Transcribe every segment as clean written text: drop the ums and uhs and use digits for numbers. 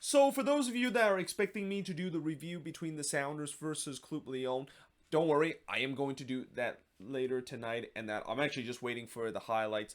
So, for those of you that are expecting me to do the review between the Sounders versus Club Leon, don't worry, I am going to do that later tonight, and that I'm actually just waiting for the highlights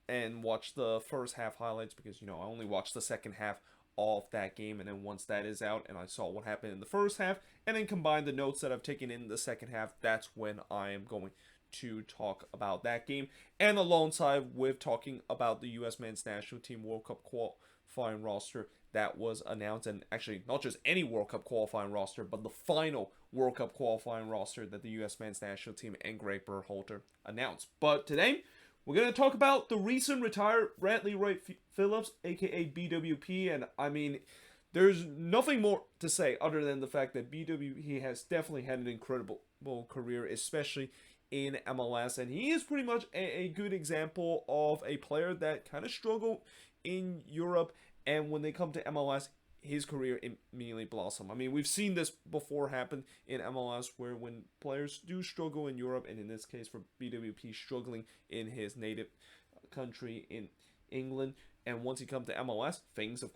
and watch the first half highlights because I only watched the second half of that game, and then once that is out and I saw what happened in the first half and then combine the notes that I've taken in the second half, that's when I am going to talk about that game, and alongside with talking about the US men's national team World Cup qualifying roster that was announced, and actually not just any World Cup qualifying roster, but the final World Cup qualifying roster that the US men's national team and Greg Berhalter announced. But today, we're going to talk about the recent retired Bradley Wright Phillips, aka BWP, and I mean, there's nothing more to say other than the fact that BWP has definitely had an incredible career, especially in MLS, and he is pretty much a good example of a player that kind of struggled in Europe, and when they come to MLS, his career immediately blossomed. I mean, we've seen this before happen in MLS, where when players do struggle in Europe, and in this case for BWP, struggling in his native country in England, and once he comes to MLS, things of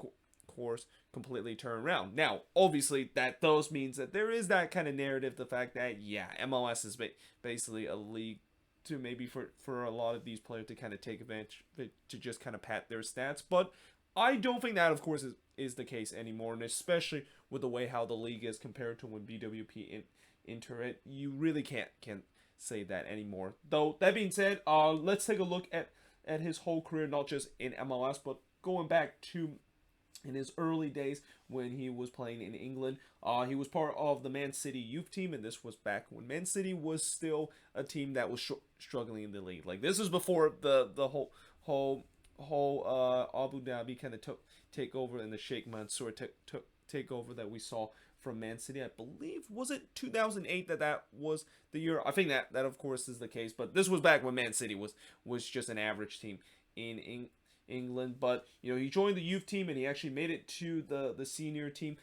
course completely turn around. Now, obviously, that does means that there is that kind of narrative, the fact that MLS is basically a league to maybe for a lot of these players to kind of take advantage to just kind of pat their stats, but I don't think that, of course, is the case anymore, and especially with the way how the league is compared to when BWP enter it, you really can't say that anymore. Though that being said, let's take a look at his whole career, not just in MLS, but going back to in his early days when he was playing in England. He was part of the Man City youth team, and this was back when Man City was still a team that was struggling in the league. Like, this is before the whole Abu Dhabi kind of take over, and the Sheikh Mansour take over that we saw from Man City. I believe, was it 2008 that was the year? I think that of course is the case, but this was back when Man City was just an average team in England. But he joined the youth team, and he actually made it to the senior team.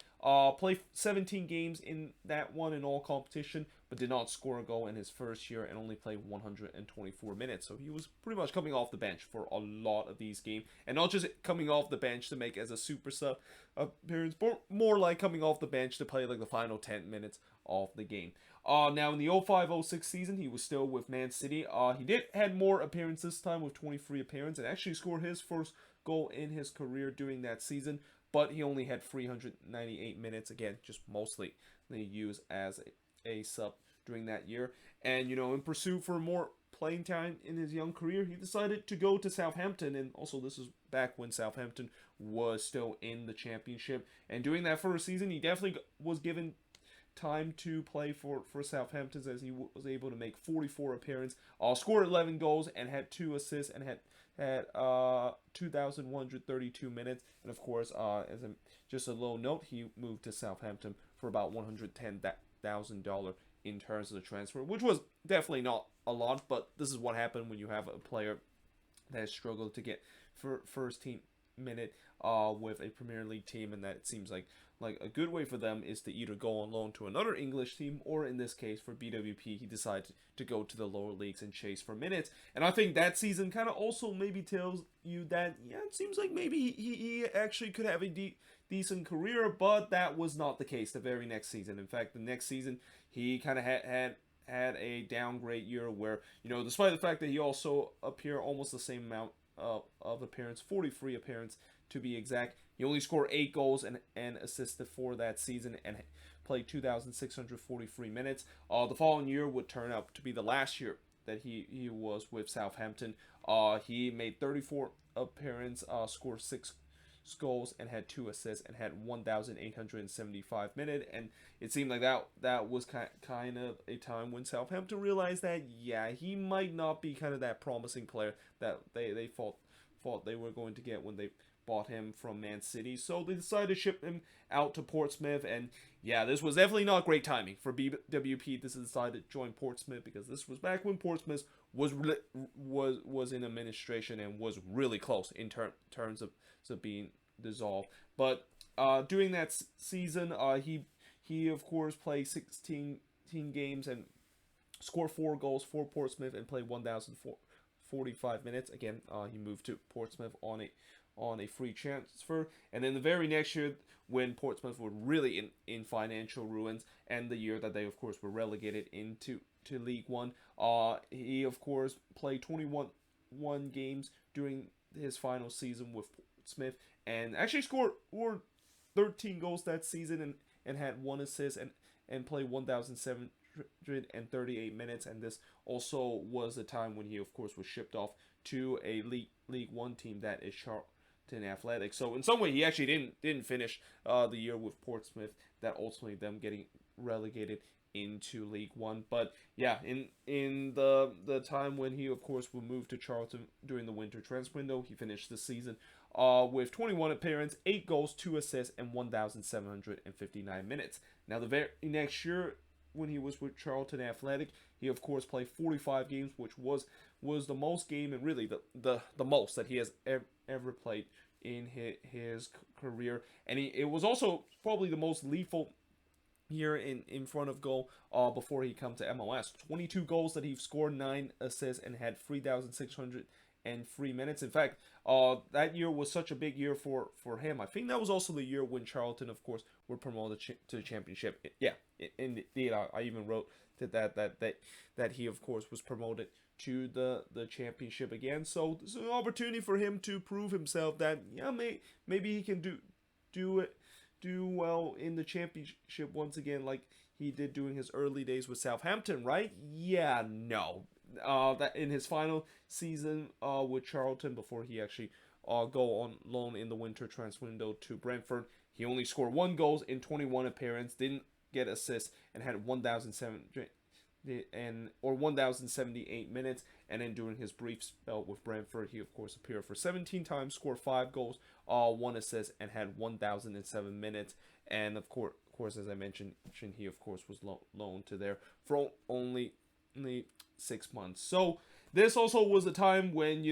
Played 17 games in that one in all competition, but did not score a goal in his first year and only played 124 minutes. So he was pretty much coming off the bench for a lot of these games, and not just coming off the bench to make as a super sub appearance, but more like coming off the bench to play like the final 10 minutes of the game. Now in the 05-06 season, he was still with Man City. He had more appearances this time with 23 appearances, and actually scored his first goal in his career during that season, but he only had 398 minutes, again, just mostly used as a sub during that year. And, in pursuit for more playing time in his young career, he decided to go to Southampton, and also this is back when Southampton was still in the championship. And during that first season, he definitely was given time to play for Southampton, as he was able to make 44 appearances, scored 11 goals, and had 2 assists, and had 2,132 minutes. And of course, just a little note, he moved to Southampton for about $110,000 in terms of the transfer, which was definitely not a lot, but this is what happened when you have a player that has struggled to get first team minute with a Premier League team, and that it seems like a good way for them is to either go on loan to another English team, or in this case for BWP, he decided to go to the lower leagues and chase for minutes. And I think that season kind of also maybe tells you that it seems like maybe he actually could have a decent career, but that was not the case the very next season. In fact, the next season he kind of had a downgrade year where, despite the fact that he also appeared almost the same amount of appearance, 43 appearance to be exact, he only scored 8 goals and assisted for that season, and played 2,643 minutes. The following year would turn out to be the last year that he was with Southampton. He made 34 appearances, scored 6 goals, and had 2 assists, and had 1,875 minutes. And it seemed like that was kind of a time when Southampton realized that he might not be kind of that promising player that they thought they were going to get when they bought him from Man City. So they decided to ship him out to Portsmouth, and this was definitely not great timing for BWP. This decided to join Portsmouth because this was back when Portsmouth was in administration and was really close in terms of being dissolved. But during that season, he of course played 16 games and scored 4 goals for Portsmouth and played 1,045 minutes. Again, he moved to Portsmouth on on a free transfer. And then the very next year, when Portsmouth were really in financial ruins, and the year that they, of course, were relegated into to League One, he, of course, played 21 games during his final season with Portsmouth, and actually scored 13 goals that season, and had one assist, and played 1,738 minutes. And this also was the time when he, of course, was shipped off to a League One team, that is Charlton Athletic. So in some way, he actually didn't finish the year with Portsmouth, that ultimately them getting relegated into League One. But yeah, in the time when he, of course, would move to Charlton during the winter transfer window, he finished the season with 21 appearances, 8 goals, 2 assists, and 1,759 minutes. Now, the very next year, when he was with Charlton Athletic, he, of course, played 45 games, which was the most game, and really the most that he has ever played in his career. And it was also probably the most lethal here in front of goal before he come to MLS. 22 goals that he scored, 9 assists, and had 3,603 minutes. In fact, that year was such a big year for him. I think that was also the year when Charlton, of course, were promoted to the championship. Yeah, indeed. I even wrote that he, of course, was promoted to the championship again. So it's an opportunity for him to prove himself that, yeah, maybe he can do well in the championship once again, like he did during his early days with Southampton, right? Yeah, no. That in his final season with Charlton, before he actually go on loan in the winter transfer window to Brentford, he only scored 1 goal in 21 appearances, didn't get assists, and had 1,078 minutes. And then during his brief spell with Brentford, he, of course, appeared for 17 times, scored 5 goals, 1 assist, and had 1,007 minutes. And of course, as I mentioned, he, of course, was loaned to there for only 6 months. So this also was a time when,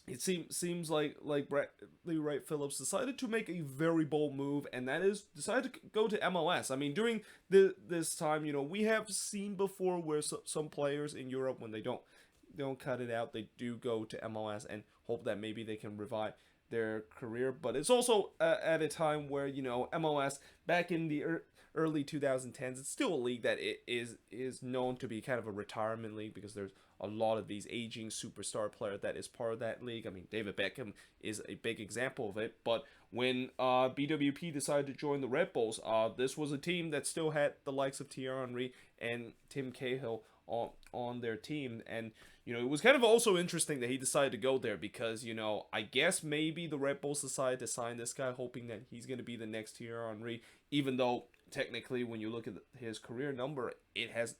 it seems like Bradley Wright Phillips decided to make a very bold move, and that is decided to go to MLS. I mean, during this time, we have seen before where some players in Europe, when they don't cut it out, they do go to MLS and hope that maybe they can revive their career. But it's also at a time where, MLS back in the early 2010s, it's still a league that it is known to be kind of a retirement league, because there's a lot of these aging superstar players that is part of that league. I mean, David Beckham is a big example of it. But when BWP decided to join the Red Bulls, this was a team that still had the likes of Thierry Henry and Tim Cahill on their team. And it was kind of also interesting that he decided to go there, because I guess maybe the Red Bulls decided to sign this guy hoping that he's going to be the next Thierry Henry, even though technically when you look at his career number, it has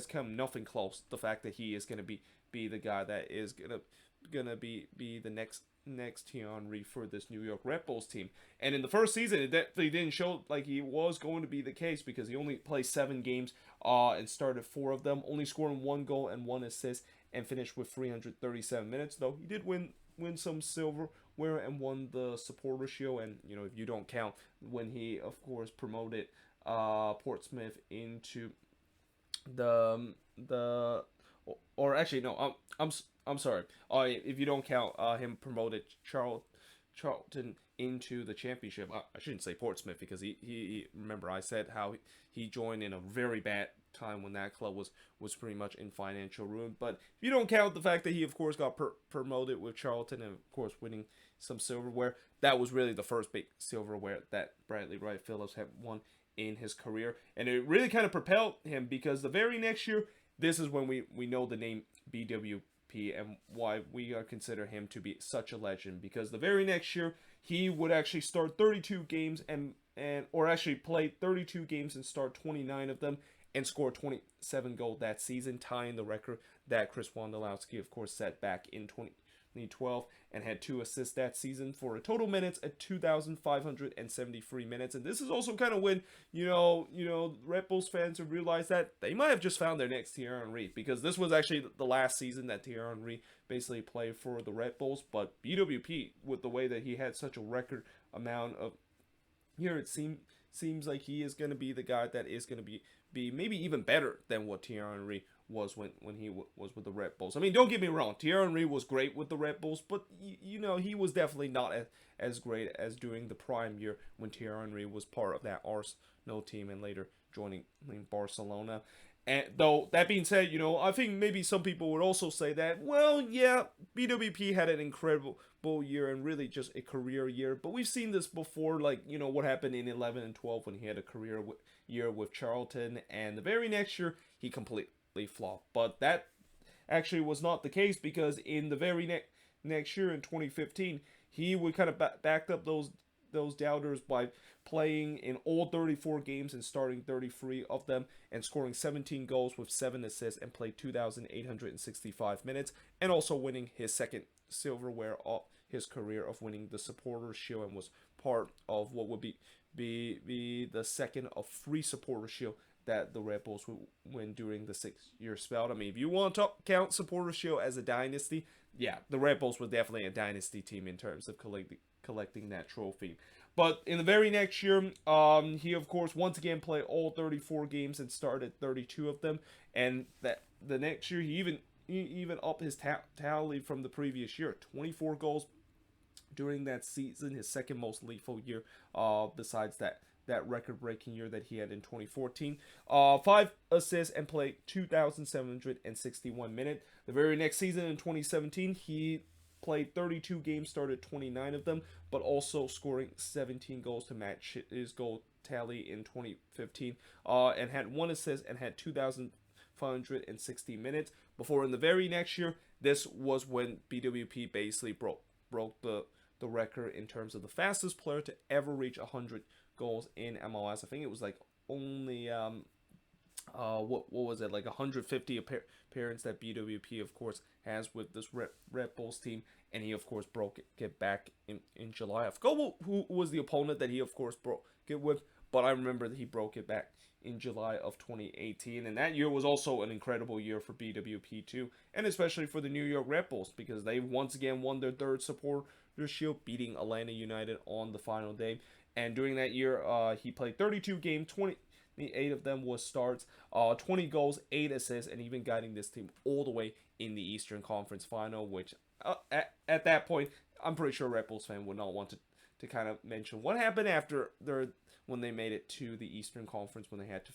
come nothing close. The fact that he is going to be the guy that is gonna be the next Thierry Henry for this New York Red Bulls team. And in the first season, it definitely didn't show like he was going to be the case, because he only played 7 games and started 4 of them, only scoring 1 goal and 1 assist, and finished with 337 minutes. Though he did win some silverware and won the supporter shield. And if you don't count when he, of course, promoted Portsmouth into the or actually no, I'm sorry. If you don't count him promoted Charlton into the championship, I shouldn't say Portsmouth, because he remember I said how he joined in a very bad time when that club was pretty much in financial ruin. But if you don't count the fact that he, of course, got promoted with Charlton, and of course winning some silverware, that was really the first big silverware that Bradley Wright Phillips had won in his career. And it really kind of propelled him, because the very next year, this is when we know the name BWP and why we consider him to be such a legend. Because the very next year, he would actually start 32 games or actually play 32 games and start 29 of them, and score 27 goals that season, tying the record that Chris Wondolowski, of course, set back in 2012, and had 2 assists that season for a total minutes at 2,573 minutes. And this is also kind of when Red Bulls fans have realized that they might have just found their next Thierry Henry, because this was actually the last season that Thierry Henry basically played for the Red Bulls. But BWP, with the way that he had such a record amount of here, it seems like he is going to be the guy that is going to be maybe even better than what Thierry Henry was when he was with the Red Bulls. I mean, don't get me wrong, Thierry Henry was great with the Red Bulls, but he was definitely not as great as during the prime year when Thierry Henry was part of that Arsenal team and later joining Barcelona. And though that being said, I think maybe some people would also say that, well, yeah, BWP had an incredible year and really just a career year. But we've seen this before, like, what happened in 11 and 12 when he had a career year with Charlton. And the very next year, he completely flopped. But that actually was not the case because in the very next year in 2015, he would kind of backed up those doubters by playing in all 34 games and starting 33 of them and scoring 17 goals with 7 assists and played 2,865 minutes and also winning his second silverware of his career of winning the Supporters' Shield and was part of what would be the second of 3 Supporters' Shield that the Red Bulls would win during the 6-year spell. I mean, if you want to count Supporters' Shield as a dynasty, yeah, the Red Bulls were definitely a dynasty team in terms of collecting that trophy. But in the very next year, he of course once again played all 34 games and started 32 of them. And that the next year he even upped his tally from the previous year, 24 goals during that season, his second most lethal year, besides that record-breaking year that he had in 2014. 5 assists and played 2,761 minutes. The very next season in 2017, he played 32 games, started 29 of them, but also scoring 17 goals to match his goal tally in 2015, and had 1 assist and had 2,560 minutes. Before in the very next year, this was when BWP basically broke the record in terms of the fastest player to ever reach 100 goals in MLS. I think it was like only what was it, like 150 appearance that BWP of course has with this Red Bulls team, and he of course broke it back in July. I forgot who was the opponent that he of course broke it with, but I remember that he broke it back in July of 2018, and that year was also an incredible year for BWP too, and especially for the New York Red Bulls because they once again won their 3rd Supporters' Shield, beating Atlanta United on the final day. And during that year, he played 32 games, 28 of them was starts, 20 goals, 8 assists, and even guiding this team all the way in the Eastern Conference Final, which at that point, I'm pretty sure Red Bulls fan would not want to kind of mention what happened after when they made it to the Eastern Conference when they had to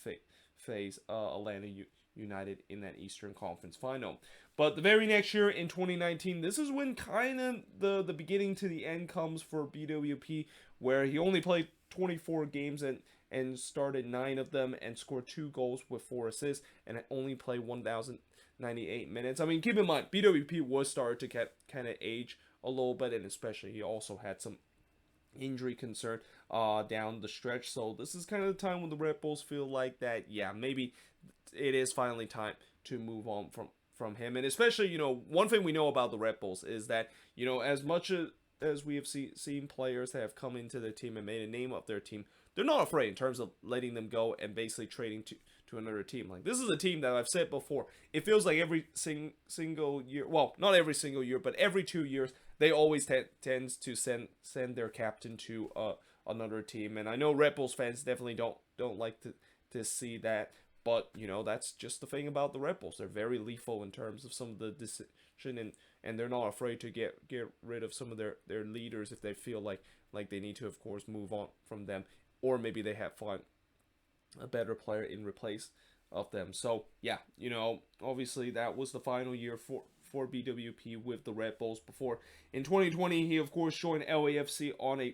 face Atlanta United in that Eastern Conference Final. But the very next year in 2019, this is when kind of the beginning to the end comes for BWP, where he only played 24 games and started 9 of them and scored 2 goals with 4 assists and only played 1,098 minutes. I mean, keep in mind, BWP was starting to kind of age a little bit, and especially he also had some injury concern down the stretch. So this is kind of the time when the Red Bulls feel like that, yeah, maybe it is finally time to move on from him. And especially, one thing we know about the Red Bulls is that, as much as we have seen players that have come into their team and made a name of their team, they're not afraid in terms of letting them go and basically trading to another team. Like, this is a team that I've said before, it feels like every single year, well, not every single year, but every 2 years, they always tends to send their captain to another team. And I know Red Bulls fans definitely don't like to see that. But, that's just the thing about the Red Bulls. They're very lethal in terms of some of the decision, and they're not afraid to get rid of some of their leaders if they feel like they need to, of course, move on from them. Or maybe they have found a better player in replace of them. So, yeah, obviously that was the final year for BWP with the Red Bulls before. In 2020, he, of course, joined LAFC on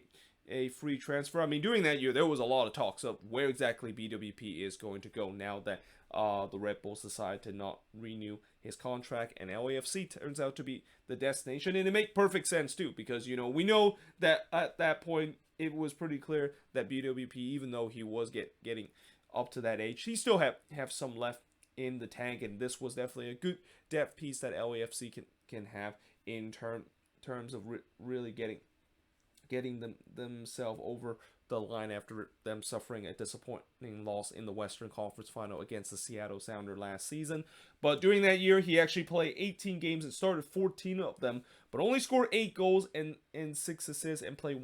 a free transfer. I mean, during that year, there was a lot of talks of where exactly BWP is going to go now that the Red Bulls decided to not renew his contract, and LAFC turns out to be the destination, and it makes perfect sense too, because, we know that at that point, it was pretty clear that BWP, even though he was getting up to that age, he still have some left in the tank, and this was definitely a good depth piece that LAFC can have in terms of really getting themselves over the line after them suffering a disappointing loss in the Western Conference Final against the Seattle Sounders last season. But during that year, he actually played 18 games and started 14 of them, but only scored 8 goals and 6 assists and played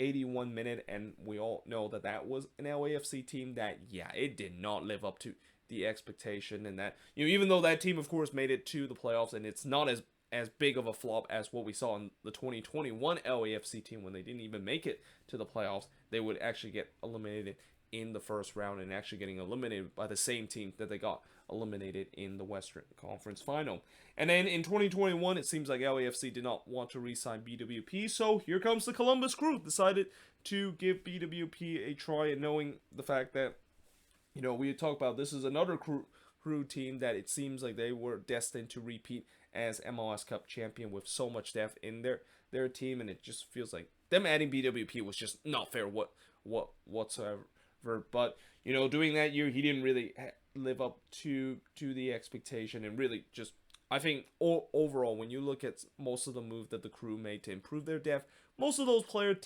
81 minute, and we all know that that was an LAFC team that, yeah, it did not live up to the expectation, and that, you know, even though that team of course made it to the playoffs, and it's not as big of a flop as what we saw in the 2021 LAFC team when they didn't even make it to the playoffs. They would actually get eliminated in the first round, and actually getting eliminated by the same team that they got eliminated in the Western Conference Final. And then in 2021, it seems like LAFC did not want to re-sign BWP, so here comes the Columbus Crew, decided to give BWP a try, and knowing the fact that, you know, we talked about this is another crew team that it seems like they were destined to repeat as MLS Cup champion with so much depth in their team, and it just feels like them adding BWP was just not fair whatsoever. But, you know, doing that year, he didn't really live up to the expectation, and really just, I think overall, when you look at most of the moves that the Crew made to improve their depth, most of those players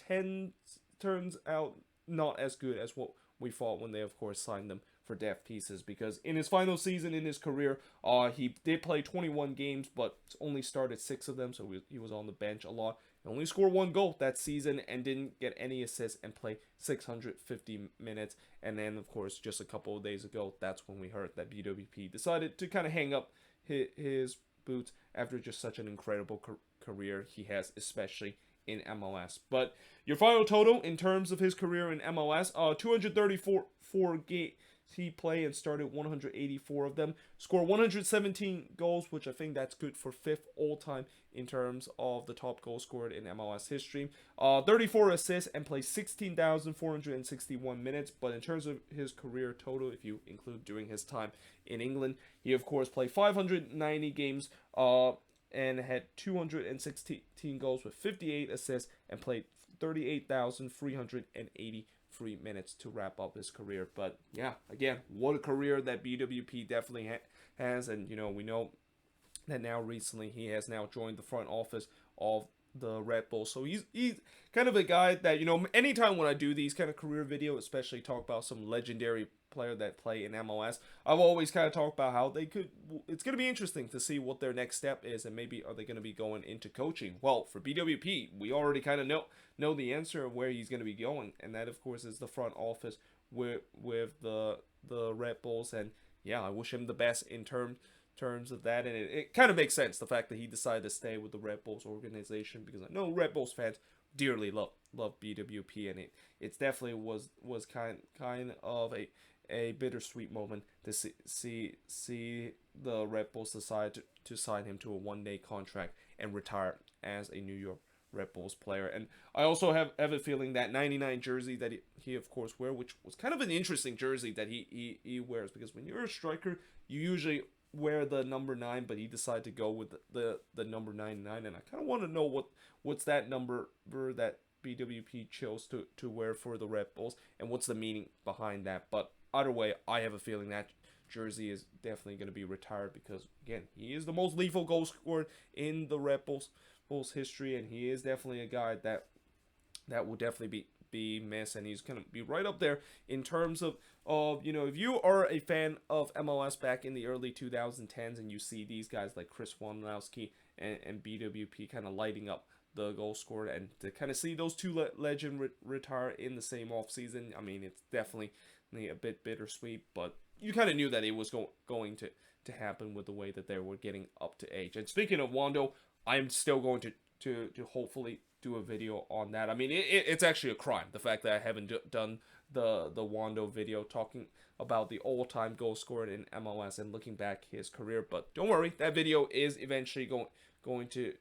turns out not as good as what we thought when they of course signed them for depth pieces. Because in his final season in his career, he did play 21 games, but only started 6 of them, so he was on the bench a lot. He only scored 1 goal that season and didn't get any assists, and played 650 minutes. And then of course, just a couple of days ago, that's when we heard that BWP decided to kind of hang up his boots after just such an incredible career he has, especially in MLS. But your final total in terms of his career in MLS, 234 games he played and started 184 of them. Scored 117 goals, which I think that's good for 5th all-time in terms of the top goal scored in MLS history. 34 assists and played 16,461 minutes. But in terms of his career total, if you include during his time in England, he of course played 590 games, and had 216 goals with 58 assists, and played 38,383 minutes to wrap up his career. But yeah, again, what a career that BWP definitely has. And, you know, we know that now recently he has now joined the front office of the Red Bulls. So he's kind of a guy that, you know, anytime when I do these kind of career videos, especially talk about some legendary player that play in MLS, I've always kind of talked about how it's going to be interesting to see what their next step is, and maybe are they going to be going into coaching. Well, for BWP, we already kind of know the answer of where he's going to be going, and that of course is the front office with the Red Bulls. And yeah, I wish him the best in terms of that, and it kind of makes sense, the fact that he decided to stay with the Red Bulls organization, because I know Red Bulls fans dearly love BWP, and it's definitely was kind of a bittersweet moment to see the Red Bulls decide to sign him to a one-day contract and retire as a New York Red Bulls player. And I also have a feeling that 99 jersey that he of course wear, which was kind of an interesting jersey that he wears, because when you're a striker, you usually wear the number 9, but he decided to go with the number 99, and I kind of want to know what's that number that BWP chose to wear for the Red Bulls, and what's the meaning behind that. But either way, I have a feeling that jersey is definitely going to be retired, because again, he is the most lethal goal scorer in the Red Bulls history, and he is definitely a guy that will definitely be missed, and he's going to be right up there in terms of you know, if you are a fan of MLS back in the early 2010s and you see these guys like Chris Wondolowski and BWP kind of lighting up the goal scored, and to kind of see those two legends retire in the same offseason, I mean, it's definitely a bit bittersweet, but you kind of knew that it was going to happen with the way that they were getting up to age. And speaking of Wando, I'm still going to hopefully do a video on that. I mean, it's actually a crime, the fact that I haven't done the Wando video talking about the all-time goal scored in MLS and looking back his career. But don't worry, that video is eventually going to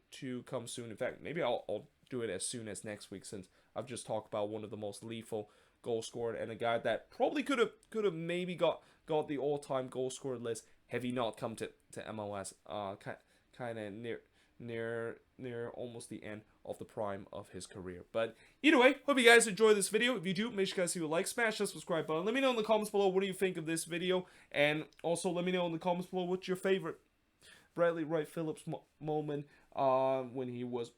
come soon. In fact, maybe I'll do it as soon as next week, since I've just talked about one of the most lethal goal scored, and a guy that probably could have maybe got the all-time goal scored list had he not come to MLS kind of near almost the end of the prime of his career. But either way, hope you guys enjoy this video. If you do, make sure you guys leave a like, smash the subscribe button. Let me know in the comments below what do you think of this video, and also let me know in the comments below what's your favorite Bradley Wright Phillips moment when he was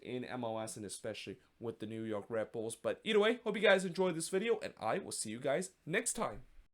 in MLS, and especially with the New York Red Bulls. But either way, hope you guys enjoyed this video, and I will see you guys next time.